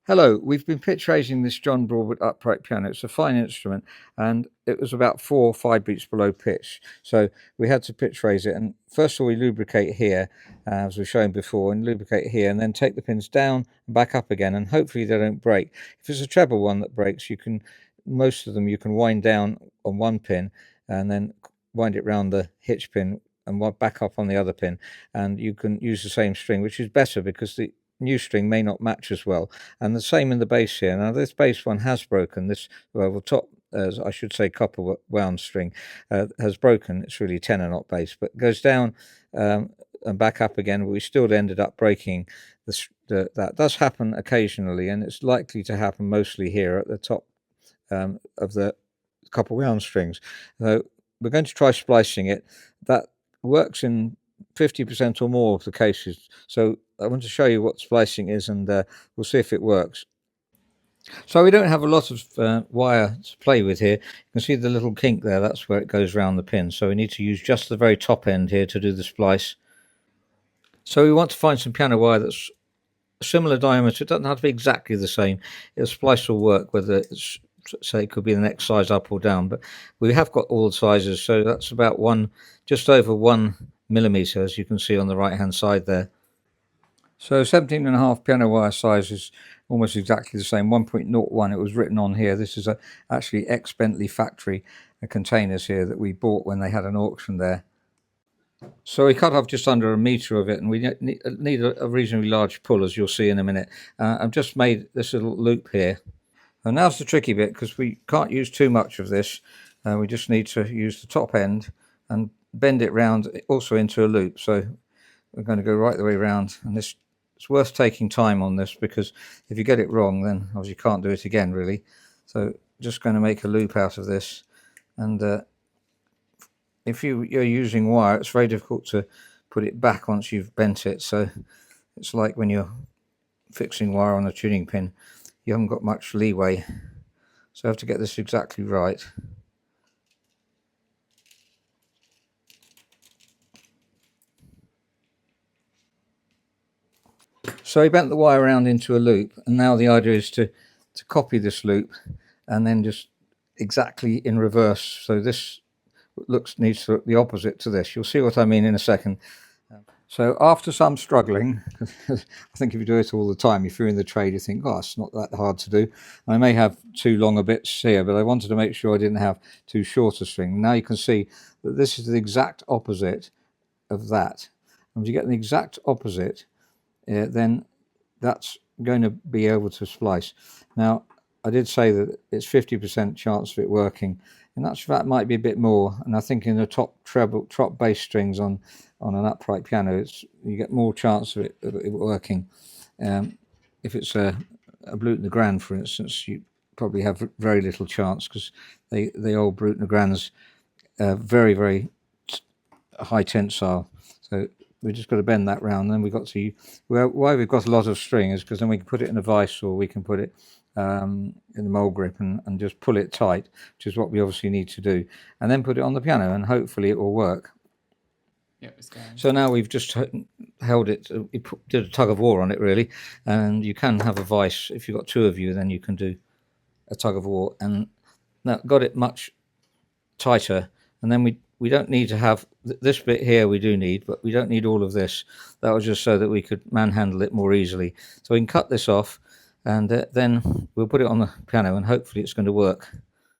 Hello, we've been pitch raising this John Broadwood upright piano. It's a fine instrument and it was about 4 or 5 beats below pitch. So we had to pitch raise it, and first of all we lubricate here, as we've shown before, and lubricate here, and then take the pins down and back up again, and hopefully they don't break. If it's a treble one that breaks, most of them you can wind down on one pin and then wind it round the hitch pin and back up on the other pin, and you can use the same string, which is better because the new string may not match as well. And the same in the bass here. Now this bass one has broken. This, well, the top, I should say, copper wound string has broken. It's really tenor, not bass, but it goes down and back up again. But we still ended up breaking that does happen occasionally, and it's likely to happen mostly here at the top of the copper wound strings. So we're going to try splicing it. That works in 50% or more of the cases. So I want to show you what splicing is, and we'll see if it works. So we don't have a lot of wire to play with here. You can see the little kink there, that's where it goes around the pin. So we need to use just the very top end here to do the splice. So we want to find some piano wire that's a similar diameter. It doesn't have to be exactly the same. The splice will work whether it's, say, it could be the next size up or down, but we have got all the sizes. So that's about just over 1 millimeter, as you can see on the right hand side there. So 17.5 piano wire size is almost exactly the same, 1.01. It was written on here. This is actually ex-Bentley factory containers here that we bought when they had an auction there. So we cut off just under 1 meter of it, and we need a reasonably large pull, as you'll see in a minute. I've just made this little loop here. And now's the tricky bit, because we can't use too much of this. We just need to use the top end and bend it round also into a loop. So we're going to go right the way around, and it's worth taking time on this, because if you get it wrong, then obviously you can't do it again, really. So just going to make a loop out of this, and if you're using wire, it's very difficult to put it back once you've bent it. So it's like when you're fixing wire on a tuning pin, you haven't got much leeway. So I have to get this exactly right. So he bent the wire around into a loop, and now the idea is to copy this loop and then just exactly in reverse. So this needs to look the opposite to this. You'll see what I mean in a second. So after some struggling, I think if you do it all the time, if you're in the trade, you think, oh, it's not that hard to do. I may have too long a bits here, but I wanted to make sure I didn't have too short a string. Now you can see that this is the exact opposite of that. And if you get the exact opposite, then that's going to be able to splice. Now, I did say that it's 50% chance of it working, and that might be a bit more. And I think in the top bass strings on an upright piano, you get more chance of it working. If it's a Bluthner Grand, for instance, you probably have very little chance, because the old Bluthner Grands are very, very high tensile. So we just got to bend that round. Then we've got to, why we've got a lot of string is because then we can put it in a vise, or we can put it in the mole grip and just pull it tight, which is what we obviously need to do, and then put it on the piano, and hopefully it will work. Yep, it's going. So now we've just held it, we did a tug of war on it, really, and you can have a vise. If you've got 2 of you, then you can do a tug of war, and that got it much tighter. And then we don't need to have this bit here, we do need, but we don't need all of this. That was just so that we could manhandle it more easily. So we can cut this off, and then we'll put it on the piano, and hopefully it's going to work.